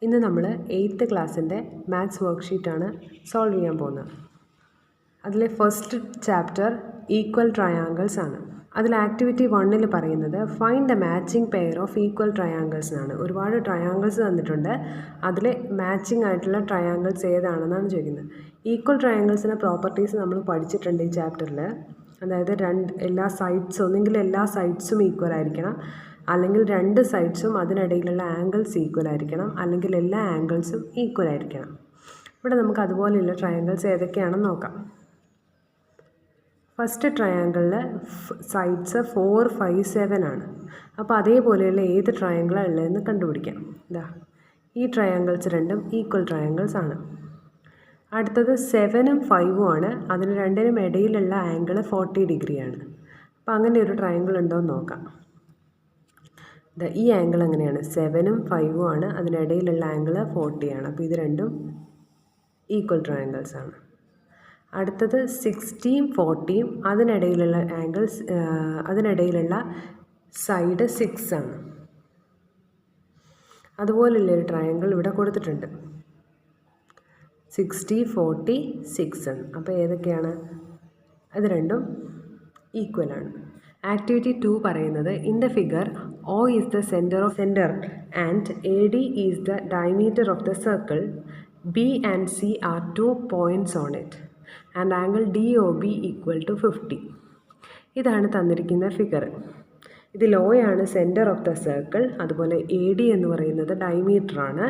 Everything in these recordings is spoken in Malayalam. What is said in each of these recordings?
ഇന്ന് നമ്മൾ 8th ക്ലാസ്സിൻ്റെ മാത്സ് വർക്ക്ഷീറ്റാണ് സോൾവ് ചെയ്യാൻ പോകുന്നത്. അതിലെ ഫസ്റ്റ് ചാപ്റ്റർ ഈക്വൽ ട്രയാങ്കിൾസ് ആണ്. അതിൽ ആക്ടിവിറ്റി 1 പറയുന്നത് find the matching pair of equal triangles എന്നാണ്. ഒരുപാട് ട്രയാങ്കിൾസ് തന്നിട്ടുണ്ട്. അതിൽ മാച്ചിങ് ആയിട്ടുള്ള ട്രയാങ്കിൾസ് ഏതാണെന്നാണ് ചോദിക്കുന്നത്. ഈക്വൽ ട്രയാങ്കിൾസിൻ്റെ പ്രോപ്പർട്ടീസ് നമ്മൾ പഠിച്ചിട്ടുണ്ട് ഈ ചാപ്റ്ററിൽ. അതായത് എല്ലാ സൈഡ്സും ഒന്നെങ്കിൽ എല്ലാ സൈഡ്സും ഈക്വൽ ആയിരിക്കണം, അല്ലെങ്കിൽ രണ്ട് സൈഡ്സും അതിനിടയിലുള്ള ആംഗിൾസ് ഈക്വൽ ആയിരിക്കണം, അല്ലെങ്കിൽ എല്ലാ ആംഗിൾസും ഈക്വൽ ആയിരിക്കണം. ഇവിടെ നമുക്ക് അതുപോലെയുള്ള ട്രയാങ്കിൾസ് ഏതൊക്കെയാണെന്ന് നോക്കാം. ഫസ്റ്റ് ട്രയാങ്കിളിൽ സൈഡ്സ് 4, 5, 7 ആണ്. അപ്പോൾ അതേപോലെയുള്ള ഏത് ട്രയാങ്കിളാണ് ഉള്ളതെന്ന് കണ്ടുപിടിക്കാം. ഇതാ ഈ ട്രയാങ്കിൾസ് രണ്ടും ഈക്വൽ ട്രയാങ്കിൾസ് ആണ്. അടുത്തത് 7ഉം 5ഉം ആണ്. അതിന് രണ്ടിനും ഇടയിലുള്ള ആംഗിൾ 40 ഡിഗ്രിയാണ്. അപ്പോൾ അങ്ങനെ ഒരു ട്രയാങ്കിൾ ഉണ്ടോ എന്ന് നോക്കാം. ഈ ആംഗിൾ എങ്ങനെയാണ്? 7ഉം 5ഉം ആണ്. അതിനിടയിലുള്ള ആംഗിൾ 40 ആണ്. അപ്പോൾ ഇത് രണ്ടും ഈക്വൽ ട്രയാങ്കിൾസ് ആണ്. അടുത്തത് 60ഉം 40ഉം അതിനിടയിലുള്ള അതിനിടയിലുള്ള സൈഡ് 6 ആണ്. അതുപോലുള്ളൊരു ട്രയാങ്കിൾ ഇവിടെ കൊടുത്തിട്ടുണ്ട്. 60, 40, 6 ആണ്. അപ്പോൾ ഏതൊക്കെയാണ്? അത് രണ്ടും ഈക്വലാണ്. ആക്ടിവിറ്റി 2 പറയുന്നത് in the figure O is the center and AD is the diameter of the circle. B and C are 2 points on it and angle DOB equal to 50. ഇതാണ് തന്നിരിക്കുന്ന ഫിഗർ. ഇതിൽ O ആണ് സെൻറ്റർ ഓഫ് ദ സർക്കിൾ, അതുപോലെ AD എന്ന് പറയുന്നത് ഡയമീറ്ററാണ്,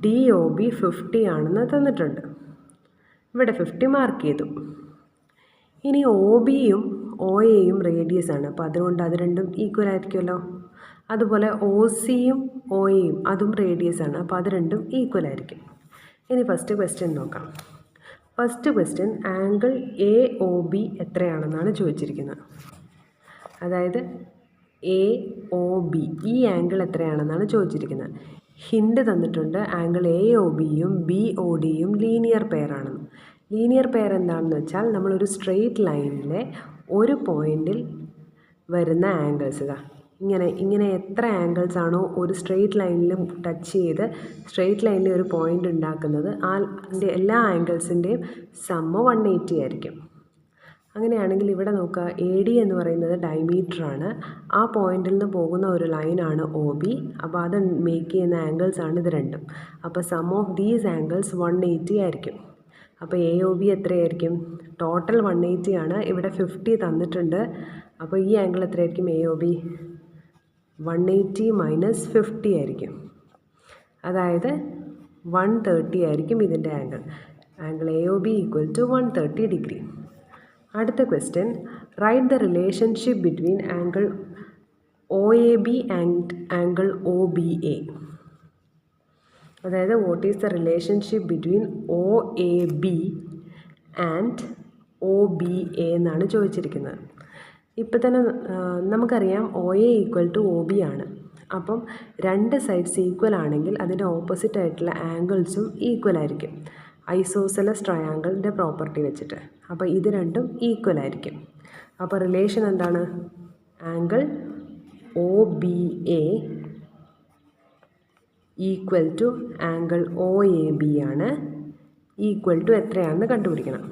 DOB 50 ആണെന്ന് തന്നിട്ടുണ്ട്. ഇവിടെ 50 മാർക്ക് ചെയ്തു. ഇനി OBയും OAയും റേഡിയസ് ആണ്. അപ്പോൾ അതുകൊണ്ട് അത് രണ്ടും ഈക്വൽ ആയിരിക്കുമല്ലോ. അതുപോലെ OCയും OAയും അതും റേഡിയസ് ആണ്. അപ്പോൾ അത് രണ്ടും ഈക്വൽ ആയിരിക്കും. ഇനി ഫസ്റ്റ് ക്വസ്റ്റ്യൻ നോക്കാം. ഫസ്റ്റ് ക്വസ്റ്റ്യൻ ആംഗിൾ AOB എത്രയാണെന്നാണ് ചോദിച്ചിരിക്കുന്നത്. അതായത് AOB ഈ ആംഗിൾ എത്രയാണെന്നാണ് ചോദിച്ചിരിക്കുന്നത്. ഹിൻഡ് തന്നിട്ടുണ്ട് ആംഗിൾ AOBയും BODയും ലീനിയർ പെയർ ആണെന്ന്. ലീനിയർ പെയർ എന്താണെന്ന് വെച്ചാൽ നമ്മളൊരു സ്ട്രെയിറ്റ് ലൈനിലെ ഒരു പോയിൻറ്റിൽ വരുന്ന ആംഗിൾസ് ഇതാ ഇങ്ങനെ എത്ര ആംഗിൾസ് ആണോ ഒരു സ്ട്രെയിറ്റ് ലൈനിൽ ടച്ച് ചെയ്ത് സ്ട്രെയിറ്റ് ലൈനിൽ ഒരു പോയിൻ്റ് ഉണ്ടാക്കുന്നത്, അതിൻ്റെ എല്ലാ ആംഗിൾസിൻ്റെയും സമ്മ് 180 ആയിരിക്കും. അങ്ങനെയാണെങ്കിൽ ഇവിടെ നോക്കുക, AD എന്ന് പറയുന്നത് ഡയമീറ്ററാണ്. ആ പോയിന്റിൽ നിന്ന് പോകുന്ന ഒരു ലൈനാണ് OB. അപ്പോൾ അത് മേക്ക് ചെയ്യുന്ന ആംഗിൾസ് ആണ് ഇത് രണ്ടും. അപ്പോൾ സം ഓഫ് ദീസ് ആംഗിൾസ് 180 ആയിരിക്കും. അപ്പോൾ AOB എത്രയായിരിക്കും? ടോട്ടൽ 180 ആണ്. ഇവിടെ 50 തന്നിട്ടുണ്ട്. അപ്പോൾ ഈ ആംഗിൾ എത്രയായിരിക്കും? AOB 180 മൈനസ് 50 ആയിരിക്കും. അതായത് 130 ആയിരിക്കും ഇതിൻ്റെ angle. Angle AOB equal to 130 degree. അടുത്ത question right the relationship between angle OAB and angle OBA. അതായത് what is the relationship between OAB and OBA എന്നാണ് ചോദിച്ചിരിക്കുന്നത്. ഇപ്പം തന്നെ നമുക്കറിയാം OA ഈക്വൽ ടു OB ആണ്. അപ്പം രണ്ട് സൈഡ്സ് ഈക്വൽ ആണെങ്കിൽ അതിൻ്റെ ഓപ്പോസിറ്റ് ആയിട്ടുള്ള ആംഗിൾസും ഈക്വൽ ആയിരിക്കും, ഐസോസെലസ് ട്രയാങ്കിളിൻ്റെ പ്രോപ്പർട്ടി വെച്ചിട്ട്. അപ്പോൾ ഇത് രണ്ടും ഈക്വൽ ആയിരിക്കും. അപ്പോൾ റിലേഷൻ എന്താണ്? Angle OBA equal to angle OAB ആണ്. ഈക്വൽ ടു എത്രയാണെന്ന് കണ്ടുപിടിക്കണം.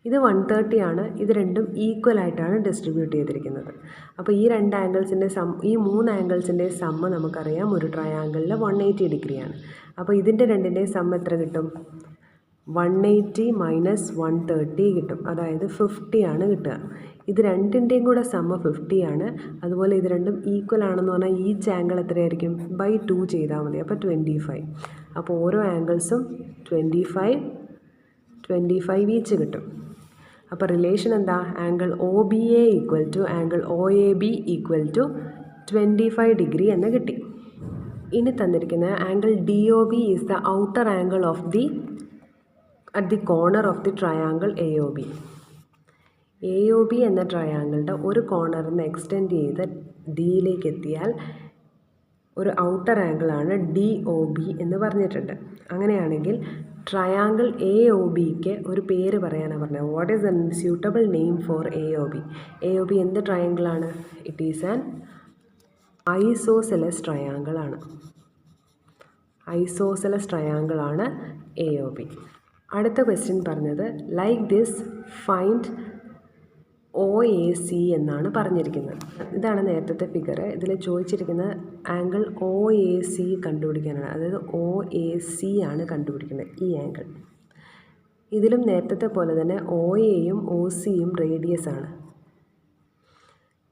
ഇത് 130 ആണ്. ഇത് രണ്ടും ഈക്വൽ ആയിട്ടാണ് ഡിസ്ട്രിബ്യൂട്ട് ചെയ്തിരിക്കുന്നത്. അപ്പോൾ ഈ രണ്ട് ആംഗിൾസിൻ്റെ ഈ 3 ആംഗിൾസിൻ്റെ സമ്മ് നമുക്കറിയാം ഒരു ട്രയാങ്കിളിൽ 180 ഡിഗ്രിയാണ്. അപ്പോൾ ഇതിൻ്റെ രണ്ടിൻ്റെയും സമ്മ് എത്ര കിട്ടും? 180 മൈനസ് 130 കിട്ടും. അതായത് 50 ആണ് കിട്ടുക. ഇത് രണ്ടിൻ്റെയും കൂടെ സമ്മ് 50 ആണ്. അതുപോലെ ഇത് രണ്ടും ഈക്വൽ ആണെന്ന് പറഞ്ഞാൽ ഈച്ച് ആംഗിൾ എത്രയായിരിക്കും? ബൈ 2 ചെയ്താൽ മതി. അപ്പോൾ 25. അപ്പോൾ ഓരോ ആംഗിൾസും 25 ഈച്ച് കിട്ടും. അപ്പോൾ റിലേഷൻ എന്താ? Angle OBA equal to angle OAB equal to 25 degree എന്ന് കിട്ടി. ഇനി തന്നിരിക്കുന്ന angle DOB is the outer angle of at the corner of the triangle AOB. AOB എന്ന ട്രയാങ്കിളുടെ ഒരു കോർണറിൽ നിന്ന് എക്സ്റ്റെൻഡ് ചെയ്ത് ഡിയിലേക്ക് എത്തിയാൽ ഒരു ഔട്ടർ ആംഗിളാണ് DOB എന്ന് പറഞ്ഞിട്ടുണ്ട്. അങ്ങനെയാണെങ്കിൽ ട്രയാങ്കിൾ AOBക്ക് ഒരു പേര് പറയാനാണ് പറഞ്ഞത്. What is a suitable name for AOB? AOB എന്ത് ട്രയാങ്കിളാണ്? It is an isosceles triangle ആണ്. ഐസോസെലസ് ട്രയാങ്കിളാണ് എ ഒ ബി. അടുത്ത ക്വസ്റ്റ്യൻ പറഞ്ഞത് like this find O A C എന്നാണ് പറഞ്ഞിരിക്കുന്നത്. ഇതാണ് നേരത്തെ ഫിഗർ. ഇതിൽ ചോദിച്ചിരിക്കുന്ന ആംഗിൾ ഒ എ സി കണ്ടുപിടിക്കാനാണ്. അതായത് ഒ എ സി ആണ് കണ്ടുപിടിക്കുന്നത്, ഈ ആംഗിൾ. ഇതിലും നേരത്തെ പോലെ തന്നെ ഒ എയും ഒ സിയും റേഡിയസ് ആണ്.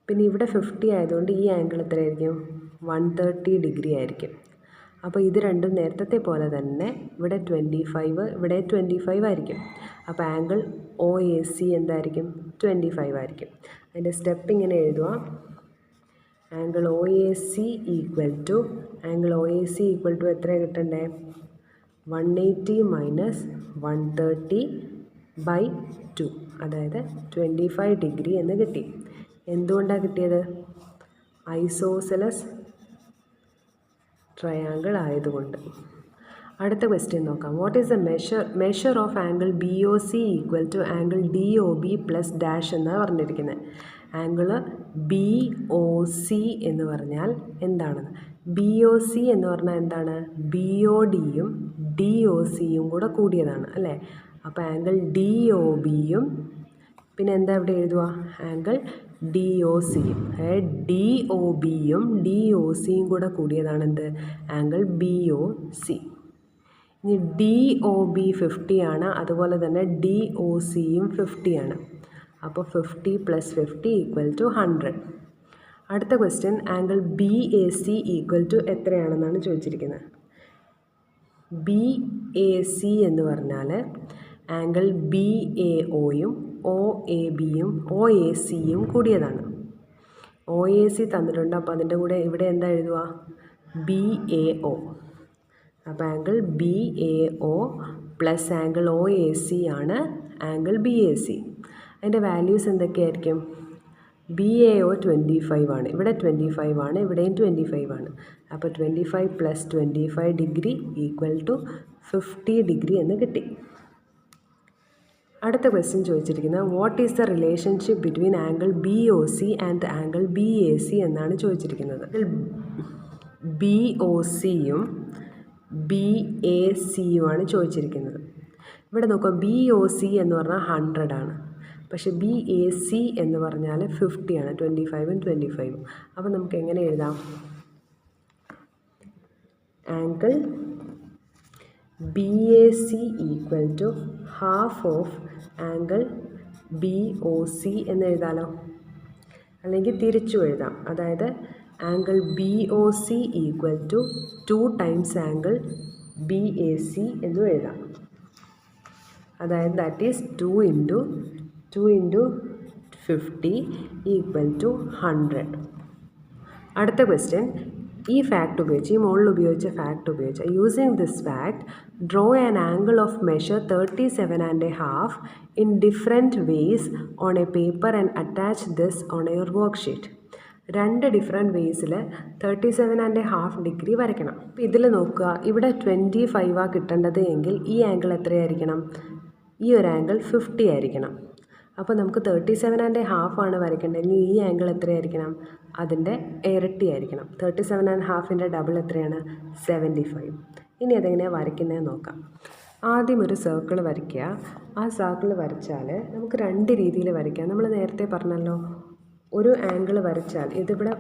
പിന്നെ ഇവിടെ 50 ആയതുകൊണ്ട് ഈ ആംഗിൾ എത്രയായിരിക്കും? 130 ഡിഗ്രി ആയിരിക്കും. അപ്പോൾ ഇത് രണ്ടും നേരത്തെ പോലെ തന്നെ ഇവിടെ 25, ഇവിടെ 25 ആയിരിക്കും. അപ്പോൾ ആംഗിൾ ഒ എ സി എന്തായിരിക്കും? 25 ആയിരിക്കും. അതിൻ്റെ സ്റ്റെപ്പ് ഇങ്ങനെ എഴുതുക. Angle O A C equal to എത്ര കിട്ടണ്ടേ? 180 മൈനസ് 130/2, അതായത് 25 ഡിഗ്രി എന്ന് കിട്ടി. എന്തുകൊണ്ടാണ് കിട്ടിയത്? ഐസോസെലസ് ട്രയാങ്കിൾ ആയതുകൊണ്ട്. അടുത്ത ക്വസ്റ്റ്യൻ നോക്കാം. What is the measure of angle B O C equal to angle D O B plus dash എന്നാണ് പറഞ്ഞിരിക്കുന്നത്. ആംഗിൾ ബി ഒ സി എന്ന് പറഞ്ഞാൽ എന്താണെന്ന്? ബി ഒ സി എന്ന് പറഞ്ഞാൽ എന്താണ്? ബി ഒ ഡിയും ഡി ഒ സിയും കൂടെ കൂടിയതാണ് അല്ലേ? അപ്പോൾ ആംഗിൾ ഡി ഒ ബിയും പിന്നെ എന്താ ഇവിടെ എഴുതുക? ആംഗിൾ ഡി ഒ സിയും. അതായത് ഡി ഒ ബിയും ഡി ഒ സിയും കൂടെ കൂടിയതാണ് എന്ത്? Angle B O C. ഇനി ഡി ഒ ബി 50 ആണ്, അതുപോലെ തന്നെ ഡി ഒ സിയും 50 ആണ്. അപ്പോൾ 50 + 50 = 100. അടുത്ത question angle B A C equal to എത്രയാണെന്നാണ് ചോദിച്ചിരിക്കുന്നത്. ബി എ സി എന്ന് പറഞ്ഞാൽ ആംഗിൾ ബി എ ഒയും ഒ എ ബിയും ഒ എ സിയും കൂടിയതാണ്. ഒ എ സി തന്നിട്ടുണ്ട്, അപ്പോൾ അതിൻ്റെ കൂടെ ഇവിടെ എന്താ എഴുതുക? B A O. അപ്പോൾ angle B A O plus angle O A C ആണ് ആംഗിൾ ബി എ സി. അതിൻ്റെ വാല്യൂസ് എന്തൊക്കെയായിരിക്കും? ബി എ ഒ 25 ആണ്, ഇവിടെ 25 ആണ്, ഇവിടെയും 25 ആണ്. അപ്പോൾ 25 + 25 ഡിഗ്രി ഈക്വൽ ടു 50 ഡിഗ്രി എന്ന് കിട്ടി. അടുത്ത ക്വസ്റ്റ്യൻ ചോദിച്ചിരിക്കുന്നത് what is the relationship between angle B O C and angle B A C എന്നാണ് ചോദിച്ചിരിക്കുന്നത്. ബി ഒ സിയും ബി എ സിയുമാണ് ചോദിച്ചിരിക്കുന്നത്. ഇവിടെ നോക്കുക, ബി ഒ സി എന്ന് പറഞ്ഞാൽ 100 ആണ്, പക്ഷേ ബി എ സി എന്ന് പറഞ്ഞാൽ 50 ആണ്, 25ഉം 25ഉം. അപ്പോൾ നമുക്ക് എങ്ങനെ എഴുതാം? Angle B A C equal to half of angle B O C എന്ന് എഴുതാമല്ലോ, അല്ലെങ്കിൽ തിരിച്ചു എഴുതാം. അതായത് angle B O C equal to 2 times angle B A C എന്നും എഴുതാം. അതായത് ദാറ്റ് ഈസ് 2 × 50 = 100. അടുത്ത ക്വസ്റ്റ്യൻ ഈ ഫാക്ട് ഉപയോഗിച്ച്, ഈ മുകളിൽ ഉപയോഗിച്ച ഫാക്ട് ഉപയോഗിച്ച്, using this fact draw an angle of measure 37.5 in different ways on a paper and attach this on your worksheet. 2 different വേസിൽ 37.5 ഡിഗ്രി വരയ്ക്കണം. അപ്പോൾ ഇതിൽ നോക്കുക, ഇവിടെ 25 കിട്ടേണ്ടത് എങ്കിൽ ഈ ആംഗിൾ എത്രയായിരിക്കണം? ഈ ഒരു ആംഗിൾ 50 ആയിരിക്കണം. അപ്പോൾ നമുക്ക് 37.5 ആണ് വരയ്ക്കേണ്ടതെങ്കിൽ ഈ ആംഗിൾ എത്രയായിരിക്കണം? അതിൻ്റെ ഇരട്ടി ആയിരിക്കണം. 37.5ൻ്റെ ഡബിൾ എത്രയാണ്? 75. ഇനി അതെങ്ങനെയാണ് വരയ്ക്കുന്നതെന്ന് നോക്കാം. ആദ്യം ഒരു സർക്കിൾ വരയ്ക്കുക. ആ സർക്കിൾ വരച്ചാൽ നമുക്ക് 2 രീതിയിൽ വരയ്ക്കാം. നമ്മൾ നേരത്തെ പറഞ്ഞല്ലോ, ഒരു ആംഗിൾ വരച്ചാൽ, ഇതിവിടെ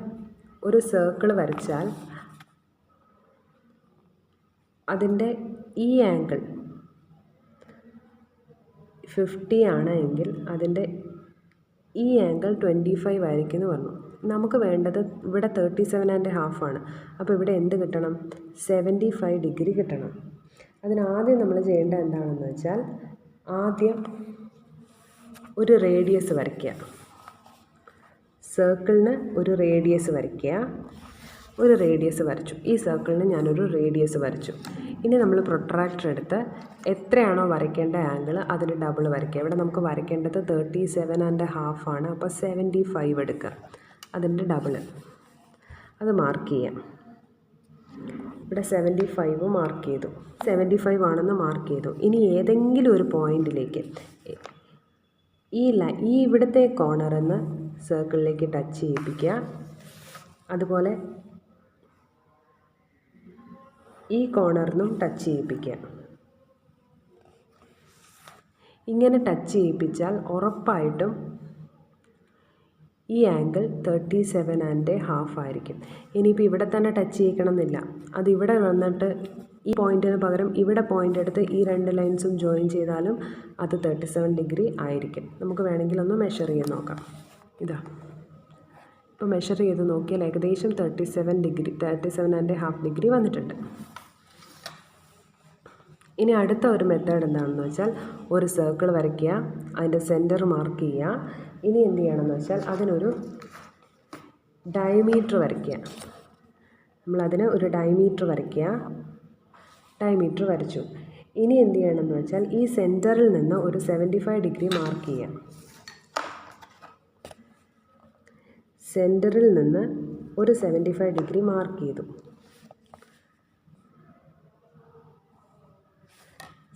ഒരു സർക്കിൾ വരച്ചാൽ അതിൻ്റെ ഈ ആംഗിൾ 50 ആണ് എങ്കിൽ അതിൻ്റെ ഈ ആംഗിൾ 25 ആയിരിക്കും എന്ന് പറഞ്ഞു. നമുക്ക് വേണ്ടത് ഇവിടെ 37.5 ആണ്. അപ്പോൾ ഇവിടെ എന്ത് കിട്ടണം? 75 ഡിഗ്രി കിട്ടണം. അതിനാദ്യം നമ്മൾ ചെയ്യേണ്ടത് എന്താണെന്ന് വെച്ചാൽ, ആദ്യം ഒരു റേഡിയസ് വരയ്ക്കുക. സർക്കിളിന് ഒരു റേഡിയസ് വരയ്ക്കുക. ഒരു റേഡിയസ് വരച്ചു. ഈ സർക്കിളിന് ഞാനൊരു റേഡിയസ് വരച്ചു. ഇനി നമ്മൾ പ്രൊട്രാക്ടർ എടുത്ത് എത്രയാണോ വരയ്ക്കേണ്ട ആംഗിൾ അതിന് ഡബിൾ വരയ്ക്കുക. ഇവിടെ നമുക്ക് വരയ്ക്കേണ്ടത് 37.5 ആണ്. അപ്പോൾ 75 എടുക്കുക, അതിൻ്റെ ഡബിൾ. അത് മാർക്ക് ചെയ്യാം. ഇവിടെ 75 മാർക്ക് ചെയ്തു, 75 ആണെന്ന് മാർക്ക് ചെയ്തു. ഇനി ഏതെങ്കിലും ഒരു പോയിന്റിലേക്ക് ഈ ഇവിടുത്തെ കോർണറിന്ന് സർക്കിളിലേക്ക് ടച്ച് ചെയ്യിപ്പിക്കുക. അതുപോലെ ഈ കോർണറിനും ടച്ച് ചെയ്യിപ്പിക്കുക. ഇങ്ങനെ ടച്ച് ചെയ്യിപ്പിച്ചാൽ ഉറപ്പായിട്ടും ഈ ആംഗിൾ 37.5 ആയിരിക്കും. ഇനിയിപ്പോൾ ഇവിടെ തന്നെ ടച്ച് ചെയ്യിക്കണം എന്നില്ല. അതിവിടെ വന്നിട്ട് ഈ പോയിൻറ്റിന് പകരം ഇവിടെ പോയിൻ്റ് എടുത്ത് ഈ രണ്ട് ലൈൻസും ജോയിൻ ചെയ്താലും അത് 37 ഡിഗ്രി ആയിരിക്കും. നമുക്ക് വേണമെങ്കിൽ ഒന്ന് മെഷർ ചെയ്ത് നോക്കാം. ഇതാ ഇപ്പോൾ മെഷർ ചെയ്ത് നോക്കിയാൽ ഏകദേശം 37.5 ഡിഗ്രി വന്നിട്ടുണ്ട്. ഇനി അടുത്ത ഒരു മെത്തേഡ് എന്താണെന്ന് വെച്ചാൽ ഒരു സർക്കിൾ വരയ്ക്കുക, അതിൻ്റെ സെൻറ്റർ മാർക്ക് ചെയ്യുക. ഇനി എന്ത് ചെയ്യണമെന്ന് വെച്ചാൽ അതിനൊരു ഡയമീറ്റർ വരയ്ക്കുക. നമ്മളതിന് ഒരു ഡയമീറ്റർ വരയ്ക്കുക. ഡയമീറ്റർ വരച്ചു. ഇനി എന്ത് ചെയ്യണമെന്ന് വെച്ചാൽ ഈ സെൻറ്ററിൽ നിന്ന് ഒരു 75 ഡിഗ്രി മാർക്ക് ചെയ്യുക. സെൻറ്ററിൽ നിന്ന് ഒരു 75 ഡിഗ്രി മാർക്ക് ചെയ്തു.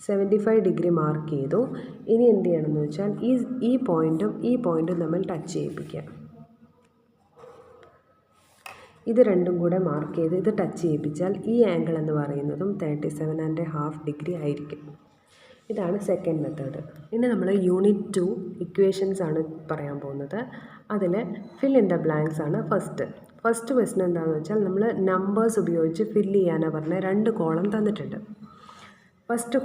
75 ഡിഗ്രി മാർക്ക് ചെയ്തു. ഇനി എന്ത് ചെയ്യണമെന്ന് വെച്ചാൽ ഈ പോയിൻറ്റും തമ്മിൽ ടച്ച് ചെയ്യിപ്പിക്കുക. ഇത് രണ്ടും കൂടെ മാർക്ക് ചെയ്ത് ഇത് ടച്ച് ചെയ്യിപ്പിച്ചാൽ ഈ ആംഗിൾ എന്ന് പറയുന്നതും 37.5 ഡിഗ്രി ആയിരിക്കും. ഇതാണ് സെക്കൻഡ് മെത്തേഡ്. ഇനി നമ്മൾ യൂണിറ്റ് 2 ഇക്വേഷൻസ് ആണ് പറയാൻ പോകുന്നത്. അതിൽ ഫിൽ ഇൻ ദ ബ്ലാങ്ക്സ് ആണ് ഫസ്റ്റ് ക്വസ്റ്റൻ എന്താണെന്ന് വെച്ചാൽ നമ്മൾ നമ്പേഴ്സ് ഉപയോഗിച്ച് ഫില്ല് ചെയ്യാനാണ് പറഞ്ഞത്. 2 കോളം തന്നിട്ടുണ്ട്. ഫസ്റ്റ്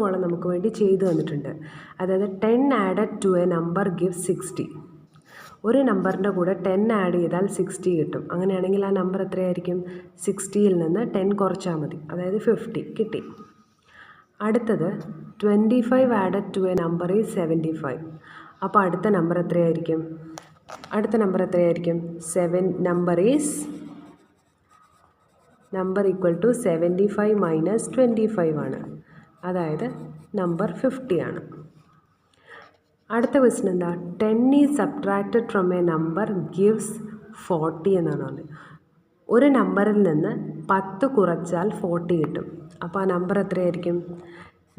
കോളം നമുക്ക് വേണ്ടി ചെയ്തു തന്നിട്ടുണ്ട്. അതായത് 10 added to a number give 60. ഒരു നമ്പറിൻ്റെ കൂടെ 10 ആഡ് ചെയ്താൽ 60 കിട്ടും. അങ്ങനെയാണെങ്കിൽ ആ നമ്പർ എത്രയായിരിക്കും? 60ൽ നിന്ന് 10 കുറച്ചാൽ മതി. അതായത് 50 കിട്ടി. അടുത്തത് 25 added to a number is 75. അപ്പോൾ അടുത്ത നമ്പർ എത്രയായിരിക്കും? നമ്പർ ഈക്വൽ ടു 75 മൈനസ് 25 ആണ്. അതായത് നമ്പർ 50 ആണ്. അടുത്ത ക്വസ്റ്റ്യൻ എന്താ? 10 is subtracted from a number gives 40 എന്നാണ് പറഞ്ഞത്. ഒരു നമ്പറിൽ നിന്ന് 10 കുറച്ചാൽ 40 കിട്ടും. അപ്പോൾ ആ നമ്പർ എത്രയായിരിക്കും?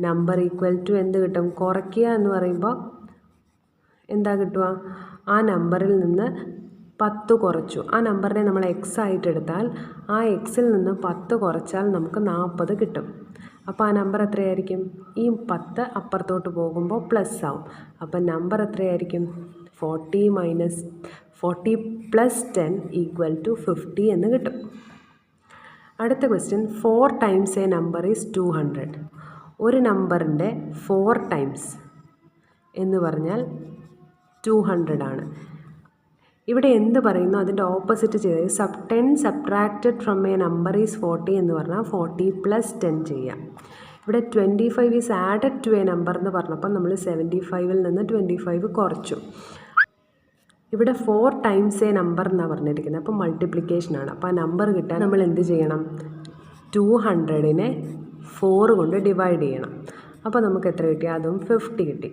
നമ്പർ ഈക്വൽ ടു എന്ത് കിട്ടും? കുറയ്ക്കുക എന്ന് പറയുമ്പോൾ എന്താ കിട്ടുക? ആ നമ്പറിൽ നിന്ന് 10 കുറച്ചു. ആ നമ്പറിനെ നമ്മൾ എക്സ് ആയിട്ട് എടുത്താൽ ആ എക്സിൽ നിന്ന് 10 കുറച്ചാൽ നമുക്ക് 40 കിട്ടും. അപ്പോൾ ആ നമ്പർ എത്രയായിരിക്കും? ഈ 10 അപ്പുറത്തോട്ട് പോകുമ്പോൾ പ്ലസ് ആവും. അപ്പം നമ്പർ എത്രയായിരിക്കും? 40 പ്ലസ് 10 ഈക്വൽ ടു 50 എന്ന് കിട്ടും. അടുത്ത question 4 times a number is 200. ഒരു നമ്പറിൻ്റെ 4 ടൈംസ് എന്ന് പറഞ്ഞാൽ 200 ആണ്. ഇവിടെ എന്ത് പറയുന്നു? അതിൻ്റെ ഓപ്പോസിറ്റ് ചെയ്ത് 10 subtracted from a number is 40 എന്ന് പറഞ്ഞാൽ 40 പ്ലസ് 10 ചെയ്യാം. ഇവിടെ 25 is added to a number എന്ന് പറഞ്ഞപ്പോൾ നമ്മൾ 75ൽ നിന്ന് 25 കുറച്ചു. ഇവിടെ 4 ടൈംസ് എ നമ്പർ എന്നാണ് പറഞ്ഞിരിക്കുന്നത്. അപ്പോൾ മൾട്ടിപ്ലിക്കേഷനാണ്. അപ്പോൾ ആ നമ്പർ കിട്ടാൻ നമ്മൾ എന്ത് ചെയ്യണം? 200നെ 4 കൊണ്ട് ഡിവൈഡ് ചെയ്യണം. അപ്പോൾ നമുക്ക് എത്ര കിട്ടി? അതും 50 കിട്ടി.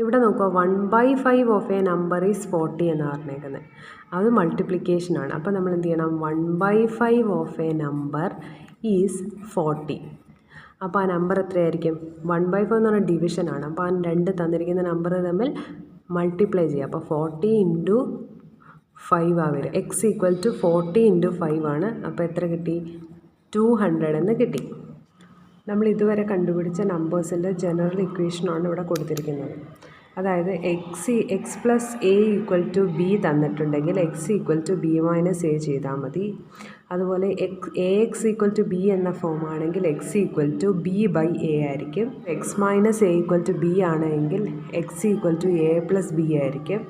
ഇവിടെ നോക്കുക, 1/5 ഓഫ് എ നമ്പർ ഈസ് 40 എന്നാണ് പറഞ്ഞേക്കുന്നത്. അത് മൾട്ടിപ്ലിക്കേഷനാണ്. അപ്പോൾ നമ്മൾ എന്ത് ചെയ്യണം? 1/5 ഓഫ് എ നമ്പർ ഈസ് 40. അപ്പോൾ ആ നമ്പർ എത്രയായിരിക്കും? 1/5 എന്ന് പറഞ്ഞാൽ ഡിവിഷനാണ്. അപ്പോൾ ആ രണ്ട് തന്നിരിക്കുന്ന നമ്പർ തമ്മിൽ മൾട്ടിപ്ലൈ ചെയ്യുക. അപ്പോൾ 40 ഇൻറ്റു 5 ആ വരിക. എക്സ് ഈക്വൽ ടു 40 ഇൻറ്റു 5 ആണ്. അപ്പോൾ എത്ര കിട്ടി? 200 എന്ന് കിട്ടി. നമ്മൾ ഇതുവരെ കണ്ടുപിടിച്ച നമ്പേഴ്സിൻ്റെ ജനറൽ ഇക്വേഷനാണ് ഇവിടെ കൊടുത്തിരിക്കുന്നത്. അതായത് X plus A equal to B തന്നിട്ടുണ്ടെങ്കിൽ X equal to B minus A ചെയ്താൽ മതി. അതുപോലെ A X equal to B എന്ന ഫോം ആണെങ്കിൽ X equal to B by A ആയിരിക്കും. X minus A equal to B ആണെങ്കിൽ X equal to A plus B ആയിരിക്കും.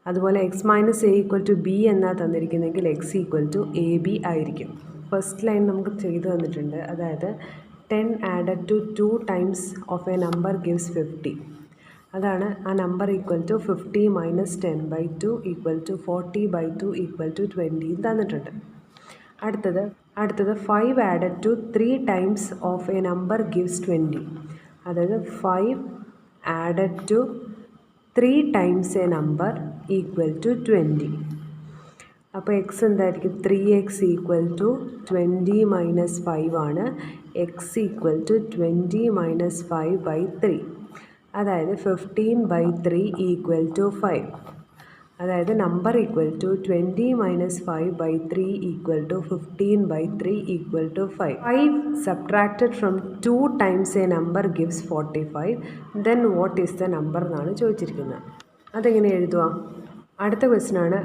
അതുപോലെ X minus A equal to B എന്നാണ് തന്നിരിക്കുന്നതെങ്കിൽ X equal to A B ആയിരിക്കും. ഫസ്റ്റ് ലൈൻ നമുക്ക് ചെയ്തു തന്നിട്ടുണ്ട്. അതായത് 10 added to 2 times of a number gives 50. അതാണ് ആ number equal to 50 minus 10/2 equal to 40/2 equal to 20 തന്നിട്ടുണ്ട്. അടുത്തത് 5 added to 3 times of a number gives 20. അതായത് 5 added to 3 times a number equal to 20. അപ്പോൾ എക്സ് എന്തായിരിക്കും? 3x ഈക്വൽ ടു 20 മൈനസ് 5 ആണ്. X equal to 20 minus 5/3. അതായത് 15/3 ഈക്വൽ ടു 5. അതായത് number equal to 20 minus 5/3 equal to 15/3 equal to 5. 5 subtracted from 2 times a number gives 45. Then what is the number എന്നാണ് ചോദിച്ചിരിക്കുന്നത്. അതെങ്ങനെ എഴുതുക? അടുത്ത ക്വസ്റ്റ്യൻ ആണ്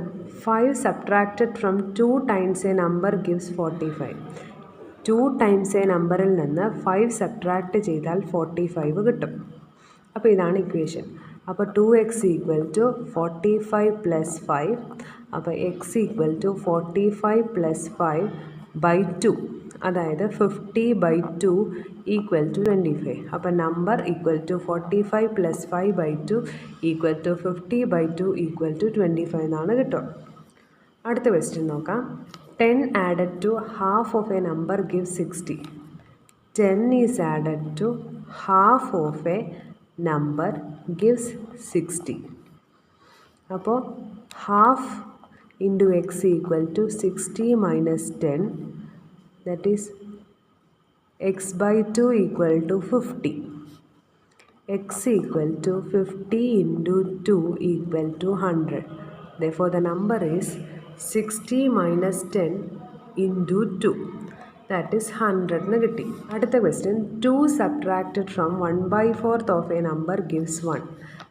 5 subtracted from 2 times a number gives 45. 2 times a നമ്പറിൽ നിന്ന് 5 സബ്ട്രാക്റ്റ് ചെയ്താൽ 45 കിട്ടും. അപ്പോൾ ഇതാണ് ഇക്വേഷൻ. അപ്പോൾ 2x ഈക്വൽ ടു 45 പ്ലസ് 5. അപ്പോൾ x ഈക്വൽ ടു 45 പ്ലസ് 5/2, അതായത് 50/2 ഈക്വൽ ടു 25. അപ്പോൾ number equal to 45 plus 5/2 equal to 50/2 equal to 25 എന്നാണ് കിട്ടുക. അടുത്ത ക്വസ്റ്റ്യൻ നോക്കാം. 10 added to half of a number gives 60. 10 is added to half of a number gives 60. അപ്പോൾ half into x equal to 60 minus 10, that is x/2 equal to 50. x equal to 50 into 2 equal to 100. Therefore the number is 60 minus 10 into 2, that is 100 എന്ന് കിട്ടി. അടുത്ത question 2 subtracted from 1/4 of a number gives 1.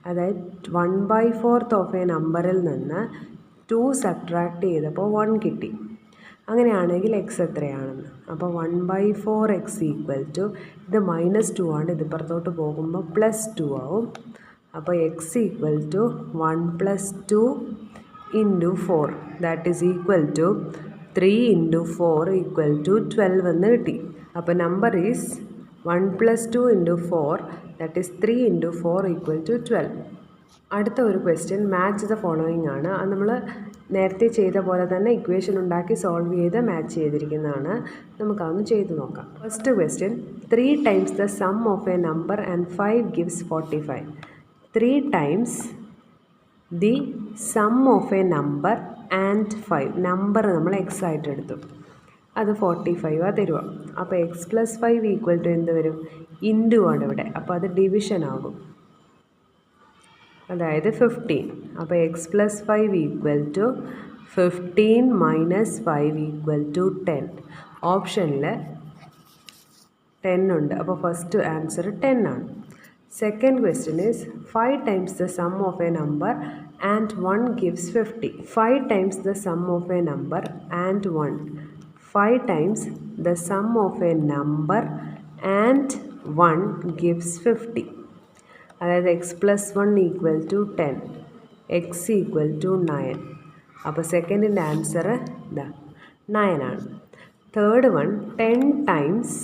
അതായത് 1/4 ഓഫ് എ നമ്പറിൽ നിന്ന് 2 സബ്ട്രാക്റ്റ് ചെയ്തപ്പോൾ 1 കിട്ടി. അങ്ങനെയാണെങ്കിൽ എക്സ് എത്രയാണെന്ന്. അപ്പോൾ 1/4 എക്സ് ഈക്വൽ ടു, ഇത് -2 ആണ്, ഇത് പുറത്തോട്ട് പോകുമ്പോൾ +2 ആവും. അപ്പോൾ x equal to 1 + 2 into 4, that is equal to 3 into 4 equal to 12 എന്ന് കിട്ടി. അപ്പോൾ number is 1 + 2 into 4, that is 3 into 4 equal to 12. അടുത്ത ഒരു ക്വസ്റ്റ്യൻ മാച്ച് ദ ഫോളോയിങ് ആണ്. അത് നമ്മൾ നേരത്തെ ചെയ്ത പോലെ തന്നെ ഇക്വേഷൻ ഉണ്ടാക്കി സോൾവ് ചെയ്ത് മാച്ച് ചെയ്തിരിക്കുന്നതാണ്. നമുക്കതൊന്ന് ചെയ്ത് നോക്കാം. First question 3 times the sum of a number and 5 gives 45. 3 times the sum of a number and 5. Number നമ്മൾ എക്സ് ആയിട്ട് എടുത്തു, അത് 45 തരുക. അപ്പോൾ x + 5 ഈക്വൽ ടു എന്ത് വരും? ഇൻറ്റു ആണ് ഇവിടെ, അപ്പോൾ അത് ഡിവിഷൻ ആകും, അതായത് 15. അപ്പോൾ x + 5 equal to 15 minus 5 equal to 10. ഓപ്ഷനിൽ 10 ഉണ്ട്, അപ്പോൾ ഫസ്റ്റ് ആൻസർ 10 ആണ്. Second question is 5 times the sum of a number and 1 gives 50. 5 times the sum of a number and 1. 5 times the sum of a number and 1 gives 50. അതായത് x + 1 equal to 10, x equal to 9. അപ്പോൾ സെക്കൻഡിൻ്റെ ആൻസർ ഇതാ 9 ആണ്. Third one 10 times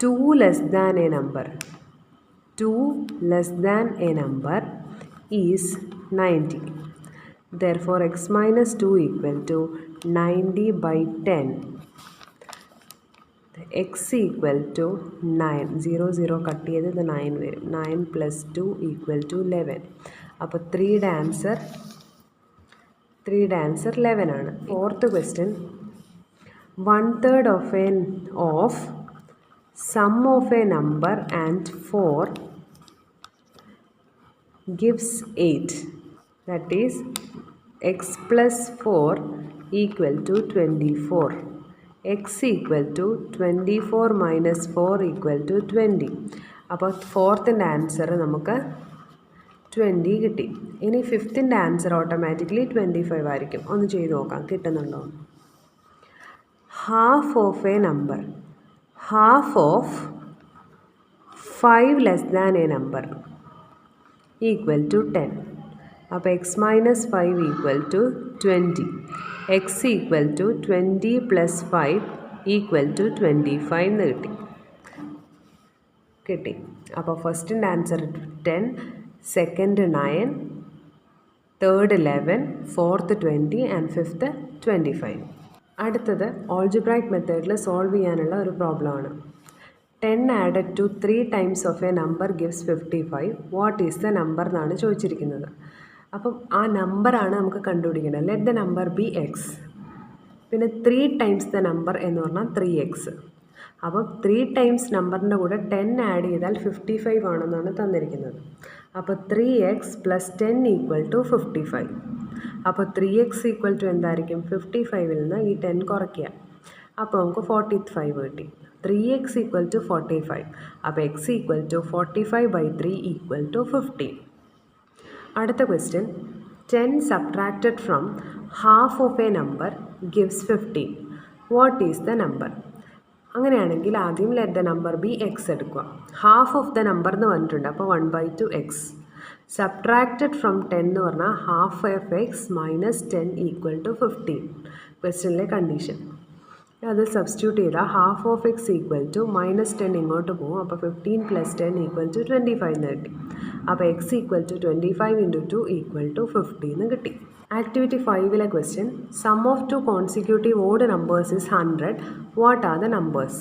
2 less than a number. 2 less than a number is 90. Therefore x minus 2 equal to 90/10. x equal to 9. 0 0 cut ചെയ്ത് ഇത് 9 വരും. 9 + 2 equal to 11. അപ്പോൾ 3യുടെ ആൻസർ 11 ആണ്. Fourth question 1/3 of sum of a number and 4 gives 8. That is x + 4 equal to 24. x equal to 24 minus 4 equal to 20. അപ്പോൾ ഫോർത്തിൻ്റെ ആൻസർ നമുക്ക് 20 കിട്ടി. ഇനി ഫിഫ്ത്തിൻ്റെ ആൻസർ ഓട്ടോമാറ്റിക്കലി 25 ആയിരിക്കും. ഒന്ന് ചെയ്ത് നോക്കാം കിട്ടുന്നുണ്ടോ. Half of a number, half of 5 less than a number equal to 10. അപ്പോൾ x minus 5 equal to 20. x equal to 20 plus 5 equal to 25 എന്ന് കിട്ടി. അപ്പോൾ ഫസ്റ്റിൻ്റെ answer 10, second 9, third 11, fourth 20 and fifth 25. അടുത്തത് ഓൾജിബ്രായിക് മെത്തേഡിൽ സോൾവ് ചെയ്യാനുള്ള ഒരു പ്രോബ്ലമാണ്. 10 added to 3 times of a number gives 55. What is the number എന്നാണ് ചോദിച്ചിരിക്കുന്നത്. അപ്പം ആ നമ്പറാണ് നമുക്ക് കണ്ടുപിടിക്കേണ്ടത്. Let the number B X. പിന്നെ 3 ടൈംസ് ദ നമ്പർ എന്ന് പറഞ്ഞാൽ 3x. അപ്പം 3 ടൈംസ് നമ്പറിൻ്റെ കൂടെ 10 ആഡ് ചെയ്താൽ 55 ആണെന്നാണ് തന്നിരിക്കുന്നത്. അപ്പോൾ 3x + 10 = 55. അപ്പോൾ 3x = എന്തായിരിക്കും? 55ൽ നിന്ന് ഈ 10 കുറയ്ക്കുക. അപ്പോൾ നമുക്ക് 45 കിട്ടി. 3x = 45. അപ്പോൾ x = 45/3 = 15. അടുത്ത question, 10 subtracted from half of a number gives 15. What is the number? അങ്ങനെയാണെങ്കിൽ ആദ്യം let the number B X എടുക്കുക. ഹാഫ് ഓഫ് ദ നമ്പർ എന്ന് പറഞ്ഞിട്ടുണ്ട്. അപ്പോൾ 1/2 x. സബ്ട്രാക്റ്റഡ് ഫ്രം 10 എന്ന് പറഞ്ഞാൽ ഹാഫ് ഓഫ് എക്സ് മൈനസ് 10 = 15. ക്വസ്റ്റ്യനിലെ കണ്ടീഷൻ അത് സബ്സ്റ്റിറ്റ്യൂട്ട് ചെയ്താൽ ഹാഫ് ഓഫ് എക്സ് -10 ഇങ്ങോട്ട് പോകും. അപ്പോൾ 15 + 10 = 25 എന്ന് കിട്ടി. അപ്പോൾ x = 25 × 2 = 50 എന്ന് കിട്ടി. ആക്ടിവിറ്റി 5ലെ question, sum of 2 consecutive odd numbers is 100. What are the numbers?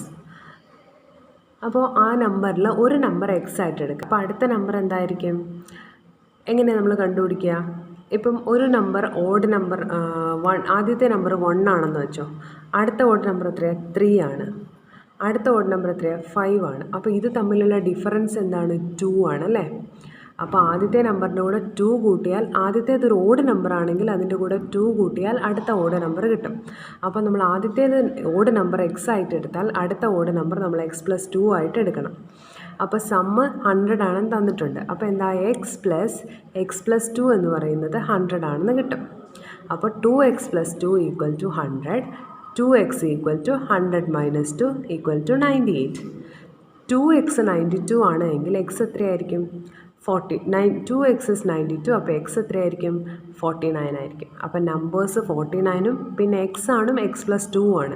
അപ്പോൾ ആ നമ്പറിൽ ഒരു നമ്പർ എക്സ് ആയിട്ട് എടുക്കുക. അപ്പോൾ അടുത്ത നമ്പർ എന്തായിരിക്കും? എങ്ങനെ നമ്മൾ കണ്ടുപിടിക്കുക? ഇപ്പം ഒരു നമ്പർ ഓഡ് നമ്പർ ആദ്യത്തെ നമ്പർ 1 ആണെന്ന് വെച്ചോ. അടുത്ത ഓഡ് നമ്പർ എത്രയാണ്? 3 ആണ്. അടുത്ത ഓഡ് നമ്പർ എത്രയാണ്? 5 ആണ്. അപ്പോൾ ഇത് തമ്മിലുള്ള ഡിഫറൻസ് എന്താണ്? 2 ആണ് അല്ലേ? അപ്പോൾ ആദ്യത്തെ നമ്പറിൻ്റെ കൂടെ 2 കൂട്ടിയാൽ, ആദ്യത്തേതൊരു ഓഡ് നമ്പർ ആണെങ്കിൽ അതിൻ്റെ കൂടെ 2 കൂട്ടിയാൽ അടുത്ത ഓഡ് നമ്പർ കിട്ടും. അപ്പോൾ നമ്മൾ ആദ്യത്തേത് ഓഡ് നമ്പർ എക്സ് ആയിട്ട് എടുത്താൽ അടുത്ത ഓഡ് നമ്പർ നമ്മൾ x + 2 ആയിട്ട് എടുക്കണം. അപ്പോൾ സമ്മ് 100 ആണെന്ന് തന്നിട്ടുണ്ട്. അപ്പോൾ എന്താ? x + 2 എന്ന് പറയുന്നത് 100 ആണെന്ന് കിട്ടും. അപ്പോൾ 2x + 2 = 100. 2x = 100 - 2 = 98. 2x 92 ആണ് എങ്കിൽ x എത്രയായിരിക്കും? 2x is 92. അപ്പോൾ x എത്രയായിരിക്കും? 49 ആയിരിക്കും. അപ്പോൾ നമ്പേഴ്സ് 49ഉം പിന്നെ x ആണും x + 2 ആണ്.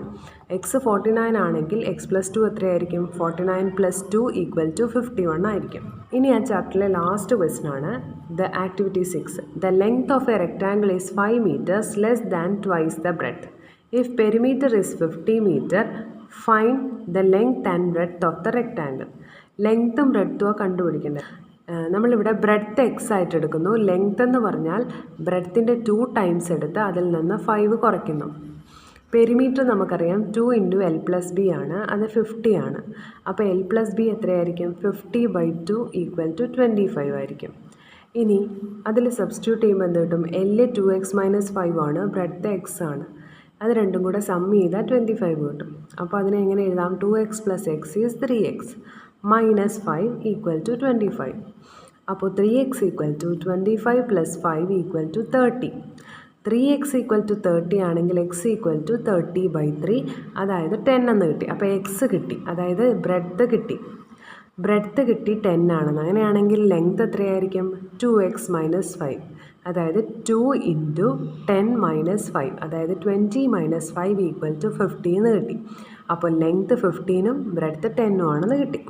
x 49 ആണെങ്കിൽ x + 2 എത്രയായിരിക്കും? 49 + 2 = 51 ആയിരിക്കും. ഇനി ആ ചാപ്റ്ററിലെ ലാസ്റ്റ് ക്വസ്റ്റ്യൻ ആണ് the activity 6. The length of A rectangle is 5 meters less than twice the breadth. If perimeter is 50 meter, find the length and breadth of the rectangle. ലെങ്ത്തും ബ്രെഡ്ത്തും കണ്ടുപിടിക്കേണ്ടത്. നമ്മളിവിടെ ബ്രെഡ്ത്ത് എക്സ് ആയിട്ട് എടുക്കുന്നു. ലെങ്ത് എന്ന് പറഞ്ഞാൽ ബ്രെഡ്ത്തിൻ്റെ 2 ടൈംസ് എടുത്ത് അതിൽ നിന്ന് 5 കുറയ്ക്കുന്നു. പെരിമീറ്റർ നമുക്കറിയാം 2 × L + B ആണ്. അത് 50 ആണ്. അപ്പോൾ L + B എത്രയായിരിക്കും? 50/2 = 25 ആയിരിക്കും. ഇനി അതിൽ സബ്സ്റ്റിറ്റ്യൂട്ട് ചെയ്യുമ്പോൾ എന്ത് കിട്ടും? L 2x - 5 ആണ്, ബ്രെഡ്ത്ത് x ആണ്. അത് രണ്ടും കൂടെ സം ചെയ്താൽ 25 കിട്ടും. അപ്പോൾ അതിനെ എങ്ങനെ എഴുതാം? 2x + x is 3x -5 = 25. അപ്പോൾ 3x = 25 + 5 = 30. 3x = 30 ആണെങ്കിൽ x = 30/3, അതായത് 10 എന്ന് കിട്ടി. അപ്പോൾ x കിട്ടി, അതായത് ബ്രെഡ്ത്ത് കിട്ടി. 10 ആണെന്ന്. അങ്ങനെയാണെങ്കിൽ ലെങ്ത് എത്രയായിരിക്കും? 2x - 5, അതായത് 2 × 10 - 5, അതായത് 20 - 5 = 50 എന്ന് കിട്ടി. അപ്പോൾ ലെങ്ത് 15ഉം ബ്രെഡ്ത്ത് 10ഉം ആണെന്ന് കിട്ടി.